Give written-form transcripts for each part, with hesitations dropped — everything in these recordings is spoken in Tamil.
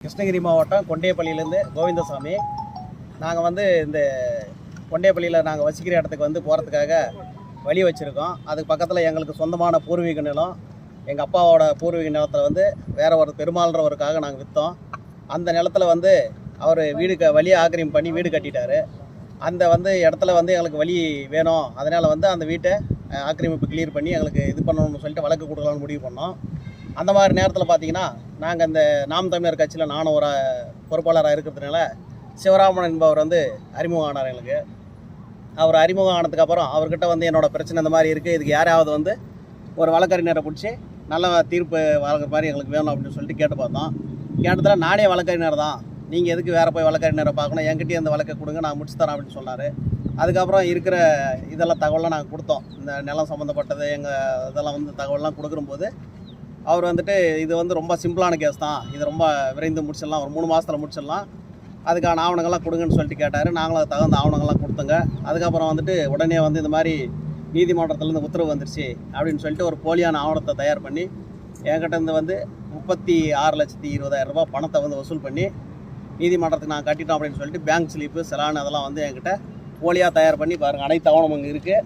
கிருஷ்ணகிரி மாவட்டம் கொண்டையப்பள்ளியிலேருந்து கோவிந்தசாமி. நாங்கள் வந்து இந்த கொண்டையப்பள்ளியில் நாங்கள் வசிக்கிற இடத்துக்கு வந்து போகிறதுக்காக வழி வச்சுருக்கோம். அதுக்கு பக்கத்தில் எங்களுக்கு சொந்தமான பூர்வீக நிலம், எங்கள் அப்பாவோட பூர்வீக நிலத்தில் வந்து வேறு ஒரு பெருமாள்ன்றவருக்காக நாங்கள் விற்றோம். அந்த நிலத்தில் வந்து அவர் வழியை ஆக்கிரமிப்பு பண்ணி வீடு கட்டிட்டார். அந்த இடத்துல எங்களுக்கு வழி வேணும், அதனால் அந்த வீட்டை ஆக்கிரமிப்பு கிளியர் பண்ணி எங்களுக்கு இது பண்ணணும்னு சொல்லிட்டு வழக்கு கொடுக்கலாம்னு முடிவு பண்ணோம். அந்த மாதிரி நேரத்தில் பார்த்திங்கன்னா, நாங்கள் இந்த நாம் தமிழர் கட்சியில் நானும் ஒரு பொறுப்பாளராக இருக்கிறதுனால சிவராமன் என்பவர் அறிமுகம் ஆனார் எங்களுக்கு. அவர் அறிமுகம் ஆனதுக்கப்புறம் அவர்கிட்ட என்னோடய பிரச்சனை இந்த மாதிரி இருக்குது, இதுக்கு யாராவது ஒரு வழக்கறிஞரை பிடிச்சி நல்ல தீர்ப்பு வழங்குற மாதிரி எங்களுக்கு வேணும் அப்படின்னு சொல்லிட்டு கேட்டு பார்த்தோம். கேட்டதில் நானே வழக்கறிஞர் தான், நீங்கள் எதுக்கு வேறு போய் வழக்கறிஞரை பார்க்கணும், என்கிட்டயே அந்த வழக்கை கொடுங்க, நான் முடிச்சு தரேன் அப்படின்னு சொன்னார். அதுக்கப்புறம் இருக்கிற இதெல்லாம் தகவலாம் நாங்கள் கொடுத்தோம். இந்த நிலம் சம்மந்தப்பட்டது எங்கள் இதெல்லாம் தகவலாம் கொடுக்கும்போது அவர் இது ரொம்ப சிம்பிளான கேஸ் தான், இது ரொம்ப விரைந்து முடிச்சிடலாம், ஒரு 3 மாதத்தில் முடிச்சிடலாம், அதுக்கான ஆவணங்கள்லாம் கொடுங்கன்னு சொல்லிட்டு கேட்டார். நாங்களும் தகுந்த ஆவணங்கள்லாம் கொடுத்தோங்க. அதுக்கப்புறம் உடனே இந்த மாதிரி நீதிமன்றத்துலேருந்து உத்தரவு வந்துருச்சு அப்படின்னு சொல்லிட்டு ஒரு போலியான ஆவணத்தை தயார் பண்ணி என்கிட்ட இருந்து 36,20,000 ரூபாய் பணத்தை வசூல் பண்ணி நீதிமன்றத்துக்கு நான் கட்டிட்டோம் அப்படின்னு சொல்லிட்டு பேங்க் ஸ்லிப்பு செலான் அதெல்லாம் என்கிட்ட போலியாக தயார் பண்ணி பாருங்கள், அனைத்து ஆவணம் அங்கே இருக்குது,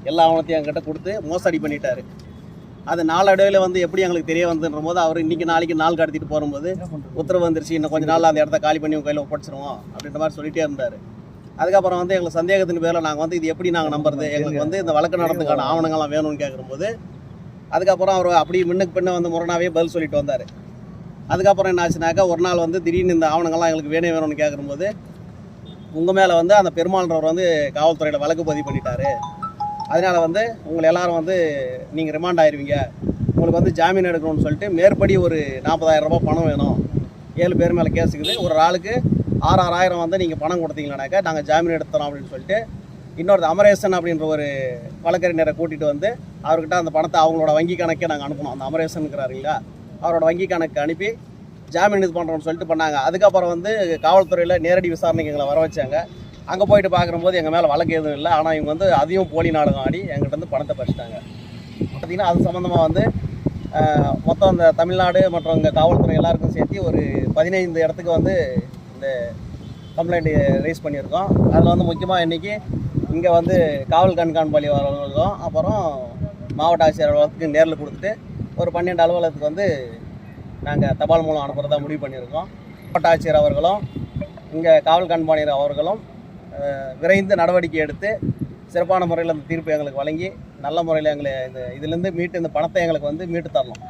எல்லா ஆவணத்தையும் என்கிட்ட கொடுத்து மோசடி பண்ணிட்டார். அது நாளடைவில் எப்படி எங்களுக்கு தெரிய வந்துன்ற போது அவர் இன்றைக்கி நாளைக்கு நாள் கடத்திட்டு போகும்போது உத்தரவு வந்துருச்சு, இன்னும் கொஞ்சம் நாள் அந்த இடத்த காலி பண்ணி உங்கள் கையில் ஒப்படைச்சிருவோம் அப்படின்ற மாதிரி சொல்லிகிட்டே இருந்தார். அதுக்கப்புறம் எங்களுக்கு சந்தேகத்தின் பேரில் நாங்கள் இது எப்படி நாங்கள் நம்புறது, எங்களுக்கு இந்த வழக்கு நடத்துக்கான ஆவணங்கள்லாம் வேணும்னு கேட்கும்போது அதுக்கப்புறம் அவர் அப்படி முன்னுக்கு பின்ன முரணாவே பதில் சொல்லிட்டு வந்தார். அதுக்கப்புறம் என்ன ஆச்சுனாக்கா, ஒரு நாள் திடீர்னு இந்த ஆவணங்கள்லாம் எங்களுக்கு வேணும்னு கேட்கும்போது உங்கள் மேலே அந்த பெருமாள்ன்றவர் காவல்துறையில் வழக்கு பதிவு பண்ணிட்டாரு, அதனால் உங்களை எல்லோரும் நீங்கள் ரிமாண்ட் ஆயிடுவீங்க, உங்களுக்கு ஜாமீன் எடுக்கணும்னு சொல்லிட்டு மேற்படி ஒரு 40,000 ரூபாய் பணம் வேணும், 7 பேர் மேலே கேஸுக்குது, ஒரு ஆளுக்கு 6,000 நீங்கள் பணம் கொடுத்தீங்கன்னாக்கா நாங்கள் ஜாமீன் எடுத்துறோம் அப்படின்னு சொல்லிட்டு இன்னொரு அமரேசன் அப்படின்ற ஒரு வழக்கறிஞரை கூட்டிகிட்டு அவர்கிட்ட அந்த பணத்தை அவங்களோட வங்கி கணக்கே நாங்கள் அனுப்பணும். அந்த அமரேசனுங்கிறாரு இல்லையா, அவரோட வங்கி கணக்கு அனுப்பி ஜாமீன் இது பண்ணுறோன்னு சொல்லிட்டு பண்ணாங்க. அதுக்கப்புறம் காவல்துறையில் நேரடி விசாரணைக்கு எங்களை வர வச்சாங்க. அங்கே போயிட்டு பார்க்கும்போது எங்கள் மேலே வழக்கு எதுவும் இல்லை, ஆனால் இவங்க அதையும் போலி நாடகம் ஆடி எங்கிட்ட பணத்தை பறிச்சிட்டாங்க. பார்த்திங்கன்னா அது சம்மந்தமாக மொத்தம் இந்த தமிழ்நாடு மற்றும் இங்கே காவல்துறை எல்லாருக்கும் சேர்த்து ஒரு 15 இடத்துக்கு இந்த கம்ப்ளைண்ட் ரைஸ் பண்ணியிருக்கோம். அதில் முக்கியமாக இன்றைக்கி இங்கே காவல் கண்காணிப்பாளி அலுவலகம், அப்புறம் மாவட்ட ஆட்சியர் அலுவலகத்துக்கு நேரில் கொடுத்துட்டு ஒரு 12 அலுவலகத்துக்கு நாங்கள் தபால் மூலம் அனுப்புகிறதா முடிவு பண்ணியிருக்கோம். மாவட்ட ஆட்சியர் அவர்களும் இங்கே காவல் கண்காணிப்பாளர் அவர்களும் விரைந்து நடவடிக்கை எடுத்து சிறப்பான முறையில் அந்த தீர்ப்பு எங்களுக்கு வழங்கி நல்ல முறையில் எங்களை இதிலேருந்து மீட்டு இந்த பணத்தை எங்களுக்கு மீட்டு தரணும்.